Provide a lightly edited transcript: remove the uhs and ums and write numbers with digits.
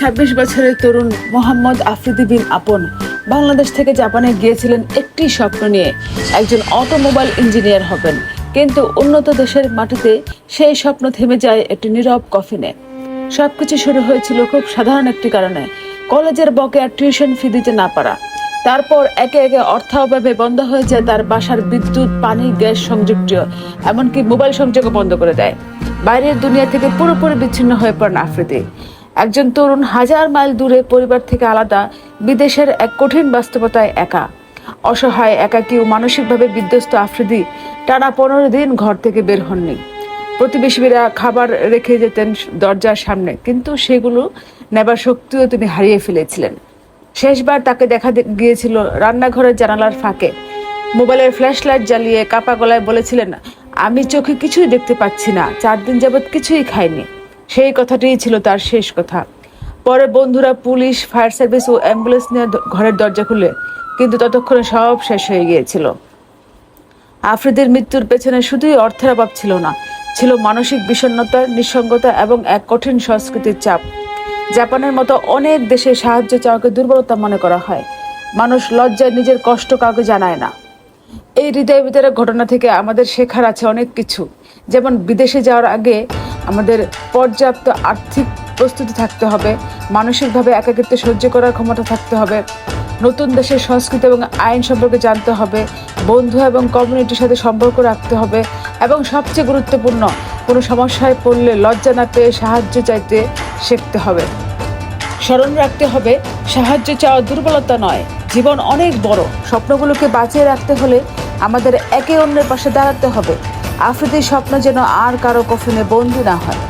২৬ বছরের তরুণ মোহাম্মদ আফ্রিদি বিন আপন বাংলাদেশ থেকে জাপানে গিয়েছিলেন একটি স্বপ্ন নিয়ে, একজন অটোমোবাইল ইঞ্জিনিয়ার হবেন। কিন্তু উন্নত দেশের মাটিতে সেই স্বপ্ন থেমে যায় একটি নীরব কফিনে। সবকিছু শুরু হয়েছিল খুব সাধারণ একটি কারণে, কলেজের বকেয়া টিউশন ফি দিতে না পারা। তারপর একে একে অর্থাভাবে বন্ধ হয়ে যায় তার বাসার বিদ্যুৎ, পানি, গ্যাস সংযুক্ত, এমনকি মোবাইল সংযোগও বন্ধ করে দেয়। বাইরের দুনিয়া থেকে পুরোপুরি বিচ্ছিন্ন হয়ে পড়েন আফ্রিদি। একজন তরুণ হাজার মাইল দূরে, পরিবার থেকে আলাদা, বিদেশের এক কঠিন বাস্তবতায় একা, অসহায়, একাকী ও মানসিকভাবে বিধ্বস্ত আফ্রিদি টানা 15 দিন ঘর থেকে বের হননি। প্রতিবেশীরা খাবার রেখে যেতেন দরজার সামনে, কিন্তু সেগুলো নেবার শক্তিও তিনি হারিয়ে ফেলেছিলেন। শেষবার তাকে দেখা গিয়েছিল রান্নাঘরের জানালার ফাঁকে, মোবাইলের ফ্ল্যাশ লাইট জ্বালিয়ে কাপা গলায় বলেছিলেন, আমি চোখে কিছুই দেখতে পাচ্ছি না, 4 দিন যাবৎ কিছুই খাইনি। সেই কথাটিই ছিল তার শেষ কথা। পরে বন্ধুরা, পুলিশ, ফায়ার সার্ভিস ও অ্যাম্বুলেন্স নিয়ে ঘরের দরজা খুলে, কিন্তু ততক্ষণে সব শেষ হয়ে গিয়েছিল। আফ্রিদির মৃত্যুর পেছনে শুধুই অর্থের অভাব ছিল না, ছিল মানসিক বিষণ্ণতা, নিঃসঙ্গতা এবং এক কঠিন সংস্কৃতির চাপ। জাপানের মতো অনেক দেশে সাহায্য চাওয়াকে দুর্বলতা মনে করা হয়। মানুষ লজ্জায় নিজের কষ্ট কাউকে জানায় না। এই হৃদয় বিদারক ঘটনা থেকে আমাদের শেখার আছে অনেক কিছু। যেমন, বিদেশে যাওয়ার আগে আমাদের পর্যাপ্ত আর্থিক প্রস্তুতি থাকতে হবে, মানসিকভাবে একাকিত্ব সহ্য করার ক্ষমতা থাকতে হবে, নতুন দেশের সংস্কৃতি এবং আইন সম্পর্কে জানতে হবে, বন্ধু এবং কমিউনিটির সাথে সম্পর্ক রাখতে হবে, এবং সবচেয়ে গুরুত্বপূর্ণ, কোনো সমস্যায় পড়লে লজ্জা না পেয়ে সাহায্য চাইতে শিখতে হবে। স্মরণ রাখতে হবে, সাহায্য চাওয়া দুর্বলতা নয়, জীবন অনেক বড়। স্বপ্নগুলোকে বাঁচিয়ে রাখতে হলে আমাদের একে অন্যের পাশে দাঁড়াতে হবে। আফ্রিদির স্বপ্ন যেন আর কারো কফিনে বন্দী না হয়।